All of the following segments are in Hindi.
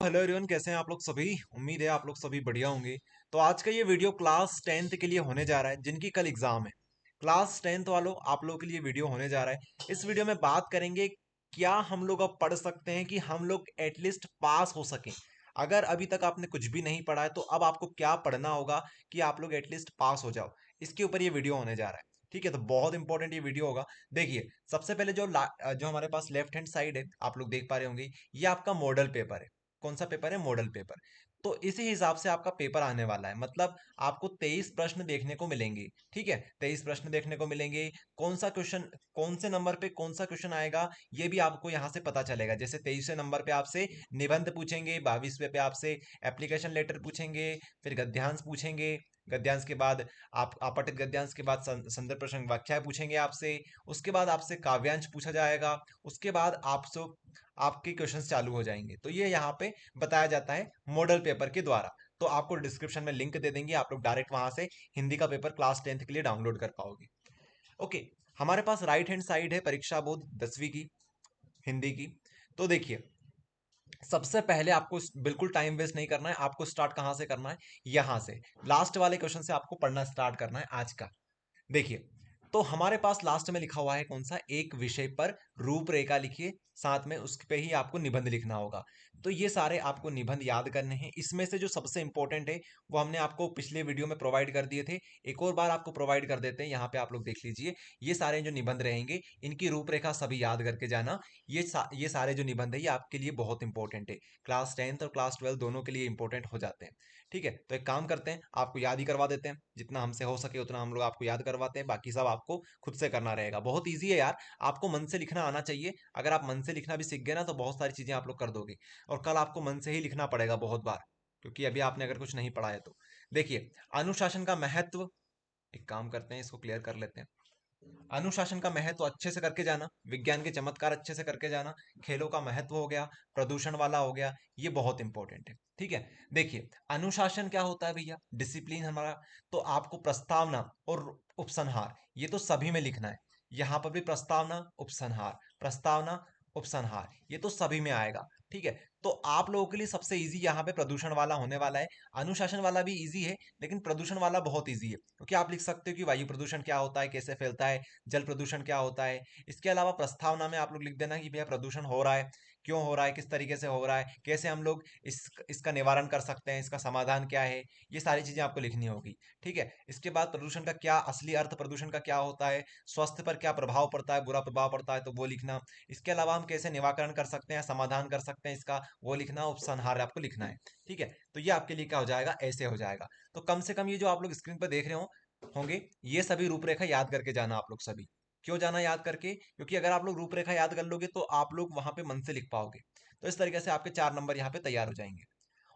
हेलो एवरीवन, कैसे हैं आप लोग सभी। उम्मीद है आप लोग सभी बढ़िया होंगे। तो आज का ये वीडियो क्लास 10th के लिए होने जा रहा है, जिनकी कल एग्जाम है। क्लास 10th वालों, आप लोगों के लिए वीडियो होने जा रहा है। इस वीडियो में बात करेंगे क्या हम लोग अब पढ़ सकते हैं कि हम लोग एटलीस्ट पास हो सकें। अगर अभी तक आपने कुछ भी नहीं पढ़ा है तो अब आपको क्या पढ़ना होगा कि आप लोग एटलीस्ट पास हो जाओ। इसके ऊपर ये वीडियो होने जा रहा है। ठीक है, तो बहुत इंपॉर्टेंट ये वीडियो होगा। देखिए, सबसे पहले जो हमारे पास लेफ्ट हैंड साइड है, आप लोग देख पा रहे होंगे, ये आपका मॉडल पेपर है। कौन सा पेपर है? Model paper. तो इसी हिसाब से आपका पेपर आने वाला है। मतलब आपको 23 प्रश्न देखने को मिलेंगे। ठीक है, 23 प्रश्न देखने को मिलेंगे। कौन सा क्वेश्चन, कौन से नंबर पे कौन सा क्वेश्चन आएगा, ये भी आपको यहां से पता चलेगा। जैसे 23वें नंबर पे आपसे निबंध पूछेंगे, 22वें पे आपसे एप्लीकेशन लेटर पूछेंगे, फिर गद्यांश पूछेंगे। गद्यांश के बाद आप अपठित गद्यांश के बाद संदर्भ प्रश्न व्याख्या पूछेंगे आपसे। उसके बाद आपसे काव्यांश पूछा जाएगा। उसके बाद आपसे आपके क्वेश्चंस चालू हो जाएंगे। तो ये यहाँ पे बताया जाता है मॉडल पेपर के द्वारा। तो आपको डिस्क्रिप्शन में लिंक दे देंगे, आप लोग डायरेक्ट वहां से हिंदी का पेपर क्लास 10th के लिए डाउनलोड कर पाओगे। ओके, हमारे पास राइट हैंड साइड है परीक्षा बोध 10वीं की, हिंदी की। तो देखिए, सबसे पहले आपको बिल्कुल टाइम वेस्ट नहीं करना है। आपको स्टार्ट कहां से करना है? यहां से लास्ट वाले क्वेश्चन से आपको पढ़ना स्टार्ट करना है आज का। देखिए, तो हमारे पास लास्ट में लिखा हुआ है कौन सा? एक विषय पर रूपरेखा लिखिए, साथ में उस पे ही आपको निबंध लिखना होगा। तो ये सारे आपको निबंध याद करने हैं। इसमें से जो सबसे इंपॉर्टेंट है वो हमने आपको पिछले वीडियो में प्रोवाइड कर दिए थे। एक और बार आपको प्रोवाइड कर देते हैं, यहाँ पे आप लोग देख लीजिए। ये सारे जो निबंध रहेंगे, इनकी रूपरेखा सभी याद करके जाना। ये सारे जो निबंध है ये आपके लिए बहुत इंपॉर्टेंट है। क्लास 10th और क्लास 12 दोनों के लिए इंपॉर्टेंट हो जाते हैं। ठीक है, तो एक काम करते हैं, आपको याद ही करवा देते हैं। जितना हमसे हो सके उतना हम लोग आपको याद करवाते हैं, बाकी सब आपको खुद से करना रहेगा। बहुत ईजी है यार, आपको मन से लिखना आना चाहिए। अगर आप मन से लिखना भी सीख गए ना तो बहुत सारी चीजें आप लोग कर दोगे। और कल आपको मन से ही लिखना पड़ेगा बहुत बार, क्योंकि अभी आपने अगर कुछ नहीं पढ़ा है तो। देखिए, अनुशासन का महत्व, एक काम करते हैं, इसको क्लियर कर लेते हैं। अनुशासन का महत्व अच्छे से करके जाना, विज्ञान के चमत्कार अच्छे से करके जाना, खेलों का महत्व हो गया, प्रदूषण वाला हो गया, ये बहुत इंपॉर्टेंट है। ठीक है, देखिए, अनुशासन क्या होता है भैया? डिसिप्लिन हमारा। तो आपको प्रस्तावना और उपसंहार, ये तो सभी में लिखना है। यहां पर भी प्रस्तावना उपसंहार, प्रस्तावना उपसंहार, ये तो सभी में आएगा। ठीक है, तो आप लोगों के लिए सबसे इजी यहाँ पे प्रदूषण वाला होने वाला है। अनुशासन वाला भी इजी है, लेकिन प्रदूषण वाला बहुत इजी है, क्योंकि आप लिख सकते हो कि वायु प्रदूषण क्या होता है, कैसे फैलता है, जल प्रदूषण क्या होता है। इसके अलावा प्रस्तावना में आप लोग लिख देना कि भैया प्रदूषण हो रहा है, क्यों हो रहा है, किस तरीके से हो रहा है, कैसे हम लोग इसका निवारण कर सकते हैं, इसका समाधान क्या है। ये सारी चीजें आपको लिखनी होगी। ठीक है, इसके बाद प्रदूषण का क्या असली अर्थ, प्रदूषण का क्या होता है, स्वास्थ्य पर क्या प्रभाव पड़ता है, बुरा प्रभाव पड़ता है, तो वो लिखना। इसके अलावा हम कैसे निवारण कर सकते हैं, समाधान कर सकते हैं इसका, वो लिखना। उपसंहार आपको लिखना है। ठीक है, तो ये आपके लिए क्या हो जाएगा? ऐसे हो जाएगा। तो कम से कम ये जो आप लोग स्क्रीन पर देख रहे होंगे, ये सभी रूपरेखा याद करके जाना आप लोग सभी। क्यों जाना याद करके? क्योंकि अगर आप लोग रूपरेखा याद कर लोगे तो आप लोग वहां पे मन से लिख पाओगे। तो इस तरीके से आपके 4 नंबर यहाँ पे तैयार हो जाएंगे।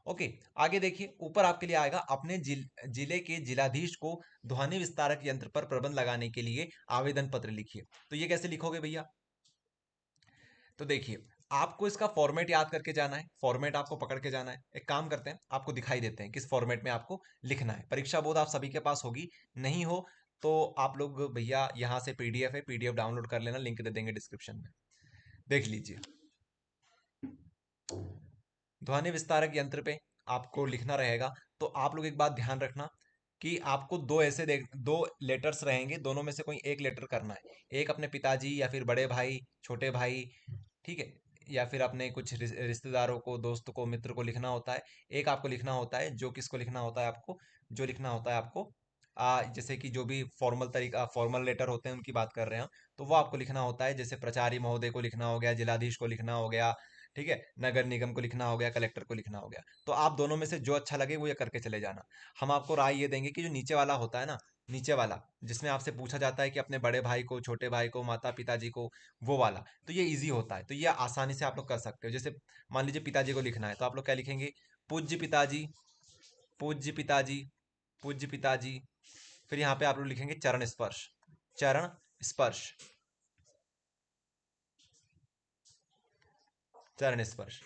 ओके, आगे देखिए, ऊपर आपके लिए आएगा अपने जिले के जिलाधीश को ध्वनि विस्तारक यंत्र पर प्रतिबंध लगाने के लिए आवेदन पत्र लिखिए। तो ये कैसे लिखोगे भैया? तो देखिए, आपको इसका फॉर्मेट याद करके जाना है, फॉर्मेट आपको पकड़ के जाना है। एक काम करते हैं, आपको दिखाई देते हैं किस फॉर्मेट में आपको लिखना है। परीक्षा बोर्ड आप सभी के पास होगी, नहीं हो तो आप लोग भैया यहाँ से पीडीएफ है, पीडीएफ डाउनलोड कर लेना, लिंक दे देंगे डिस्क्रिप्शन में, देख लीजिए। ध्वनि विस्तारक यंत्र पे आपको लिखना रहेगा। तो आप लोग एक बात ध्यान रखना कि आपको दो ऐसे दो लेटर्स रहेंगे, दोनों में से कोई एक लेटर करना है। एक अपने पिताजी या फिर बड़े भाई, छोटे भाई, ठीक है, या फिर अपने कुछ रिश्तेदारों को, दोस्त को, मित्र को लिखना होता है। एक आपको लिखना होता है, जो किसको लिखना होता है आपको? जो लिखना होता है आपको, जैसे कि जो भी फॉर्मल तरीका, फॉर्मल लेटर होते हैं उनकी बात कर रहे हैं हम, तो वो आपको लिखना होता है। जैसे प्राचार्य महोदय को लिखना हो गया, जिलाधीश को लिखना हो गया, ठीक है, नगर निगम को लिखना हो गया, कलेक्टर को लिखना हो गया। तो आप दोनों में से जो अच्छा लगे वो ये करके चले जाना। हम आपको राय ये देंगे कि जो नीचे वाला होता है ना, नीचे वाला जिसमें आपसे पूछा जाता है कि अपने बड़े भाई को, छोटे भाई को, माता पिताजी को, वो वाला, तो ये इजी होता है। तो ये आसानी से आप लोग कर सकते हो। जैसे मान लीजिए पिताजी को लिखना है, तो आप लोग क्या लिखेंगे? पूज्य पिताजी, पूज्य पिताजी, पूज्य पिताजी। फिर यहाँ पे आप लोग लिखेंगे चरण स्पर्श, चरण स्पर्श, चरण स्पर्श।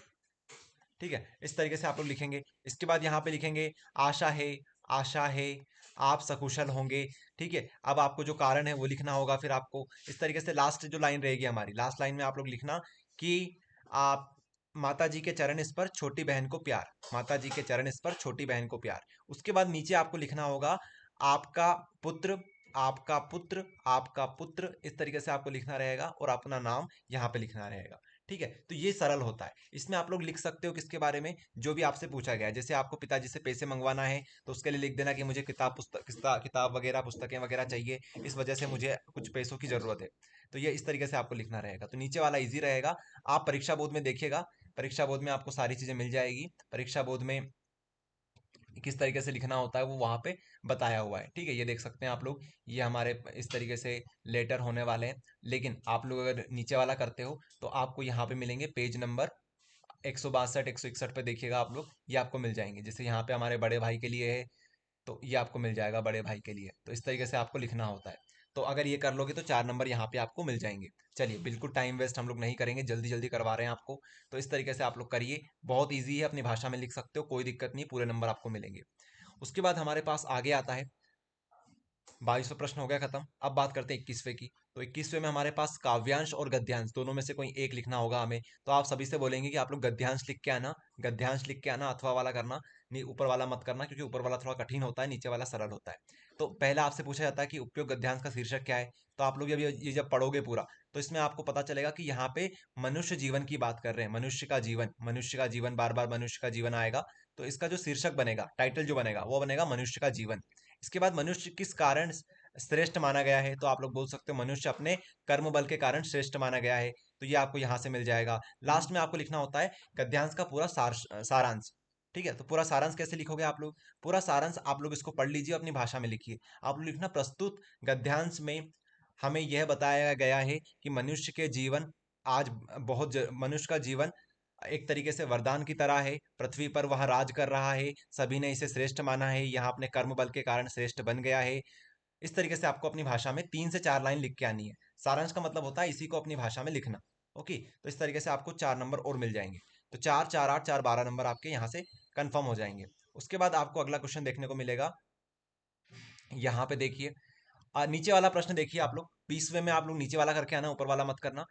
ठीक है, इस तरीके से आप लोग लिखेंगे। इसके बाद यहाँ पे लिखेंगे आशा है, आशा है आप सकुशल होंगे। ठीक है, अब आपको जो कारण है वो लिखना होगा। फिर आपको इस तरीके से लास्ट जो लाइन रहेगी हमारी, लास्ट लाइन में आप लोग लिखना कि आप माता जी के चरण स्पर्श छोटी बहन को प्यार, माता जी के चरण स्पर्श छोटी बहन को प्यार। उसके बाद नीचे आपको लिखना होगा आपका पुत्र, आपका पुत्र, आपका पुत्र, इस तरीके से आपको लिखना रहेगा और अपना नाम यहाँ पे लिखना रहेगा। ठीक है, तो ये सरल होता है। इसमें आप लोग लिख सकते हो किसके बारे में, जो भी आपसे पूछा गया है। जैसे आपको पिताजी से पैसे मंगवाना है तो उसके लिए लिख देना कि मुझे किताब पुस्तक किताब वगैरह पुस्तकें वगैरह चाहिए, इस वजह से मुझे कुछ पैसों की जरूरत है। तो ये इस तरीके से आपको लिखना रहेगा। तो नीचे वाला इजी रहेगा। आप परीक्षा बोर्ड में देखिएगा, परीक्षा बोर्ड में आपको सारी चीजें मिल जाएगी। परीक्षा बोर्ड में किस तरीके से लिखना होता है वो वहां पे बताया हुआ है। ठीक है, ये देख सकते हैं आप लोग, ये हमारे इस तरीके से लेटर होने वाले हैं। लेकिन आप लोग अगर नीचे वाला करते हो तो आपको यहाँ पे मिलेंगे पेज नंबर 162 161 पे, देखिएगा आप लोग, ये आपको मिल जाएंगे। जैसे यहाँ पे हमारे बड़े भाई के लिए है तो ये आपको मिल जाएगा बड़े भाई के लिए। तो इस तरीके से आपको लिखना होता है। तो अगर ये कर लोगे तो 4 नंबर यहाँ पे आपको मिल जाएंगे। चलिए, बिल्कुल टाइम वेस्ट हम लोग नहीं करेंगे, जल्दी जल्दी करवा रहे हैं आपको। तो इस तरीके से आप लोग करिए, बहुत ईजी है, अपनी भाषा में लिख सकते हो, कोई दिक्कत नहीं, पूरे नंबर आपको मिलेंगे। उसके बाद हमारे पास आगे आता है, 22वां प्रश्न हो गया खत्म। अब बात करते हैं 21वें की। तो 21वें में हमारे पास काव्यांश और गद्यांश दोनों में से कोई एक लिखना होगा हमें। तो आप सभी से बोलेंगे कि आप लोग गद्यांश लिख के आना, गद्यांश लिख के आना, अथवा वाला करना, नहीं ऊपर वाला मत करना, क्योंकि ऊपर वाला थोड़ा कठिन होता है, नीचे वाला सरल होता है। तो पहला आपसे पूछा जाता है कि उपयुक्त गद्यांश का शीर्षक क्या है। तो आप लोग जब ये जब पढ़ोगे पूरा, तो इसमें आपको पता चलेगा कि यहाँ पे मनुष्य जीवन की बात कर रहे हैं, मनुष्य का जीवन, मनुष्य का जीवन, बार बार मनुष्य का जीवन आएगा। तो इसका जो शीर्षक बनेगा, टाइटल जो बनेगा, वो बनेगा मनुष्य का जीवन। इसके बाद मनुष्य किस कारण श्रेष्ठ माना गया है, तो आप लोग बोल सकते हो मनुष्य अपने कर्म बल के कारण श्रेष्ठ माना गया है। तो ये आपको यहां से मिल जाएगा। लास्ट में आपको लिखना होता है गद्यांश का पूरा सारांश। ठीक है, तो पूरा सारांश कैसे लिखोगे आप लोग, पूरा सारांश आप लोग इसको पढ़ लीजिए, अपनी भाषा में लिखिए। आप लोग लिखना, प्रस्तुत गद्यांश में हमें यह बताया गया है कि मनुष्य के जीवन आज मनुष्य का जीवन एक तरीके से वरदान की तरह है, पृथ्वी पर वह राज कर रहा है, सभी ने इसे श्रेष्ठ माना है, यहाँ अपने कर्म बल के कारण श्रेष्ठ बन गया है। इस तरीके से आपको अपनी भाषा में 3 से 4 लाइन लिख के आनी है। सारांश का मतलब होता है इसी को अपनी भाषा में लिखना। ओके, तो इस तरीके से आपको 4 नंबर और मिल जाएंगे। तो 4 4 8 4 12 नंबर आपके यहाँ से कंफर्म हो जाएंगे। उसके बाद आपको अगला क्वेश्चन देखने को मिलेगा, यहाँ पे देखिए, नीचे वाला प्रश्न देखिए आप लोग। 20वें में आप लोग नीचे वाला करके आना, ऊपर वाला मत करना।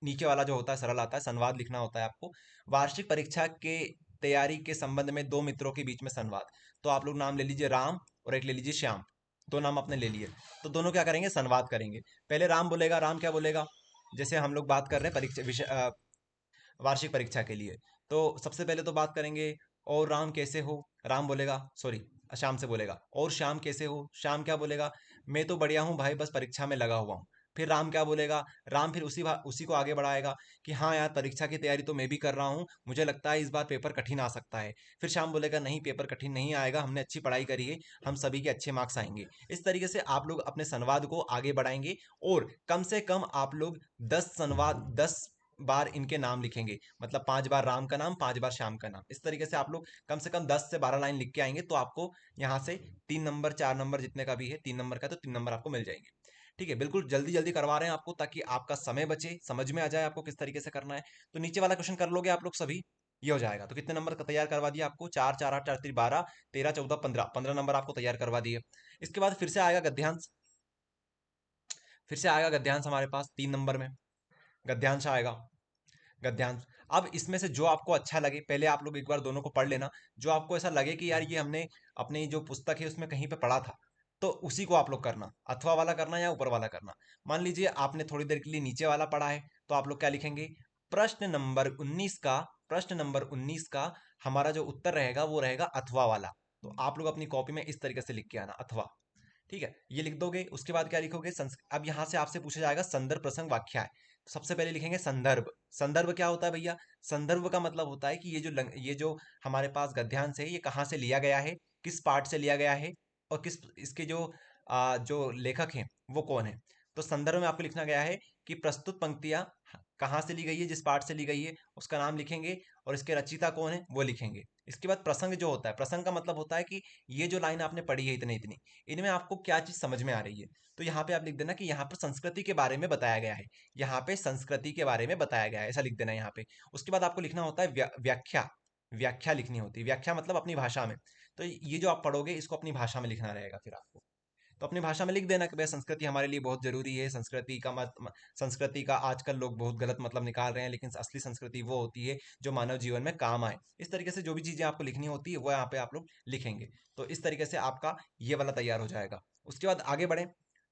नीचे वाला जो होता है सरल आता है, संवाद लिखना होता है आपको। वार्षिक परीक्षा के तैयारी के संबंध में दो मित्रों के बीच में संवाद। तो आप लोग नाम ले लीजिए राम और एक ले लीजिए श्याम, दो नाम आपने ले लिए। तो दोनों क्या करेंगे, संवाद करेंगे। पहले राम बोलेगा, राम क्या बोलेगा, जैसे हम लोग बात कर रहे हैं परीक्षा विषय, वार्षिक परीक्षा के लिए। तो सबसे पहले तो बात करेंगे, और राम कैसे हो, राम बोलेगा, सॉरी, श्याम से बोलेगा, और श्याम कैसे हो, श्याम क्या बोलेगा, मैं तो बढ़िया हूँ भाई, बस परीक्षा में लगा हुआ हूँ। फिर राम क्या बोलेगा, राम फिर उसी को आगे बढ़ाएगा कि हाँ यार, परीक्षा की तैयारी तो मैं भी कर रहा हूँ, मुझे लगता है इस बार पेपर कठिन आ सकता है। फिर श्याम बोलेगा, नहीं पेपर कठिन नहीं आएगा, हमने अच्छी पढ़ाई करी है, हम सभी के अच्छे मार्क्स आएंगे। इस तरीके से आप लोग अपने संवाद को आगे बढ़ाएंगे, और कम से कम आप लोग 10 बार इनके नाम लिखेंगे। मतलब 5 बार राम का नाम, 5 बार श्याम का नाम। इस तरीके से आप लोग कम से कम 10 से 12 लाइन लिख के आएंगे, तो आपको यहाँ से 3 नंबर 4 नंबर जितने का भी है, 3 नंबर का, तो 3 नंबर आपको मिल जाएंगे। ठीक है, बिल्कुल जल्दी जल्दी करवा रहे हैं आपको, ताकि आपका समय बचे, समझ में आ जाए आपको किस तरीके से करना है। तो नीचे वाला क्वेश्चन कर लोगे आप लोग सभी, ये हो जाएगा। तो कितने नंबर का तैयार करवा दिया आपको, 4 4 8 4 3 12, 13 14 15, 15 नंबर आपको तैयार करवा दिए। इसके बाद फिर से आएगा गद्यांश, फिर से आएगा गद्यांश हमारे पास 3 नंबर में, गद्यांश आएगा, गद्यांश। अब इसमें से जो आपको अच्छा लगे, पहले आप लोग एक बार दोनों को पढ़ लेना। जो आपको ऐसा लगे कि यार ये हमने अपनी जो पुस्तक है उसमें कहीं पे पढ़ा था, तो उसी को आप लोग करना, अथवा वाला करना या ऊपर वाला करना। मान लीजिए आपने थोड़ी देर के लिए नीचे वाला पढ़ा है, तो आप लोग क्या लिखेंगे, प्रश्न नंबर 19 का हमारा जो उत्तर रहेगा वो रहेगा अथवा वाला। तो आप लोग अपनी कॉपी में इस तरीके से लिख के आना, अथवा। ठीक है, ये लिख दोगे। उसके बाद क्या लिखोगे, अब यहां से आपसे पूछा जाएगा संदर्भ प्रसंग वाक्या है। तो सबसे पहले लिखेंगे संदर्भ। संदर्भ क्या होता है भैया, संदर्भ का मतलब होता है कि ये जो हमारे पास गद्यांश है, ये कहाँ से लिया गया है, किस पाठ से लिया गया है, और किस इसके जो लेखक हैं वो कौन है। तो संदर्भ में आपको लिखना गया है कि प्रस्तुत पंक्तियां कहाँ से ली गई है, जिस पाठ से ली गई है उसका नाम लिखेंगे, और इसके रचयिता कौन है वो लिखेंगे। इसके बाद प्रसंग जो होता है, प्रसंग का मतलब होता है कि ये जो लाइन आपने पढ़ी है इतनी इतनी, इनमें आपको क्या चीज समझ में आ रही है। तो यहाँ पे आप लिख देना कि यहाँ पर संस्कृति के बारे में बताया गया है, यहाँ पे संस्कृति के बारे में बताया गया है, ऐसा लिख देना यहाँ पे। उसके बाद आपको लिखना होता है व्याख्या, व्याख्या लिखनी होती है। व्याख्या मतलब अपनी भाषा में। तो ये जो आप पढ़ोगे इसको अपनी भाषा में लिखना रहेगा फिर आपको। तो अपनी भाषा में लिख देना कि भाई संस्कृति हमारे लिए बहुत जरूरी है। संस्कृति का आजकल लोग बहुत गलत मतलब निकाल रहे हैं, लेकिन असली संस्कृति वो होती है जो मानव जीवन में काम आए। इस तरीके से जो भी चीजें आपको लिखनी होती है वो यहाँ पे आप लोग लिखेंगे। तो इस तरीके से आपका ये वाला तैयार हो जाएगा। उसके बाद आगे बढ़े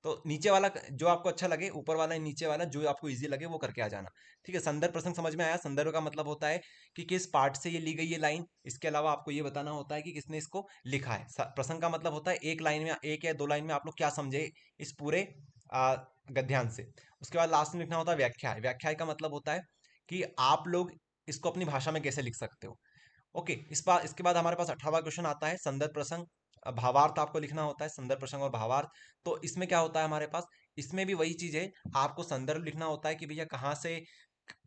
तो नीचे वाला जो आपको अच्छा लगे, ऊपर वाला नीचे वाला जो आपको इजी लगे वो करके आ जाना। ठीक है, संदर्भ प्रसंग समझ में आया। संदर्भ का मतलब होता है कि किस पार्ट से ये ली गई ये लाइन। इसके अलावा आपको ये बताना होता है कि किसने इसको लिखा है। प्रसंग का मतलब होता है एक लाइन में, एक या दो लाइन में आप लोग क्या समझे इस पूरे गद्यांश से। उसके बाद लास्ट में लिखना होता है व्याख्या। व्याख्या का मतलब होता है कि आप लोग इसको अपनी भाषा में कैसे लिख सकते हो। ओके, इसके बाद हमारे पास 18वां क्वेश्चन आता है संदर्भ प्रसंग भावार्थ। आपको लिखना होता है संदर्भ प्रसंग और भावार्थ। तो इसमें क्या होता है हमारे पास, इसमें भी वही चीज है, आपको संदर्भ लिखना होता है कि भैया कहाँ से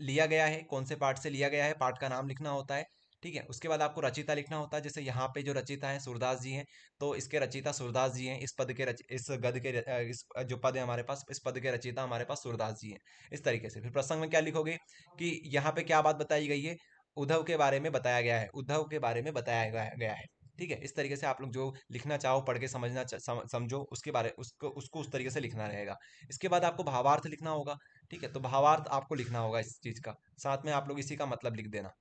लिया गया है, कौन से पार्ट से लिया गया है, पार्ट का नाम लिखना होता है। ठीक है, उसके बाद आपको रचयिता लिखना होता है। जैसे यहाँ पे जो रचयिता है सूरदास जी हैं, तो इसके रचयिता सूरदास जी हैं। इस पद के इस गद के इस जो पद है हमारे पास, इस पद के रचयिता हमारे पास सूरदास जी हैं। इस तरीके से फिर प्रसंग में क्या लिखोगे कि यहाँ पे क्या बात बताई गई है, उद्धव के बारे में बताया गया है, उद्धव के बारे में बताया गया है। ठीक है, इस तरीके से आप लोग जो लिखना चाहो, पढ़ के समझो उसके बारे उसको उसको उस तरीके से लिखना रहेगा। इसके बाद आपको भावार्थ लिखना होगा। ठीक है, तो भावार्थ आपको लिखना होगा इस चीज का, साथ में आप लोग इसी का मतलब लिख देना।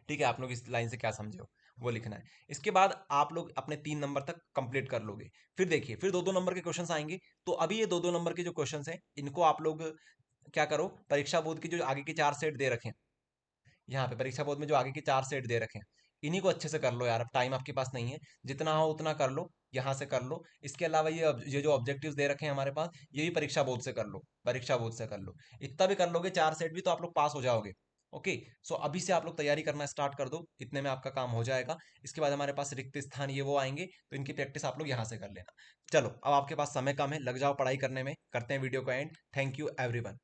ठीक है, आप लोग इस लाइन से क्या समझे हो वो लिखना है। इसके बाद आप लोग अपने 3 नंबर तक कंप्लीट कर लोगे। फिर देखिए, फिर दो दो नंबर के क्वेश्चंस आएंगे। तो अभी ये दो दो नंबर के जो क्वेश्चंस हैं इनको आप लोग क्या करो, परीक्षा बोर्ड की जो आगे के 4 सेट दे रखे हैं, यहाँ पे परीक्षा बोर्ड में जो आगे के 4 सेट दे रखे हैं, इन्हीं को अच्छे से कर लो यार। अब टाइम आपके पास नहीं है, जितना हो उतना कर लो, यहाँ से कर लो। इसके अलावा ये जो ऑब्जेक्टिव्स दे रखे हैं हमारे पास, ये भी परीक्षा बोर्ड से कर लो, परीक्षा बोर्ड से कर लो। इतना भी कर लोगे 4 सेट भी, तो आप लोग पास हो जाओगे। ओके, सो अभी से आप लोग तैयारी करना स्टार्ट कर दो, इतने में आपका काम हो जाएगा। इसके बाद हमारे पास रिक्त स्थान ये वो आएंगे, तो इनकी प्रैक्टिस आप लोग यहाँ से कर लेना। चलो, अब आपके पास समय कम है, लग जाओ पढ़ाई करने में। करते हैं वीडियो को एंड। Thank you everyone.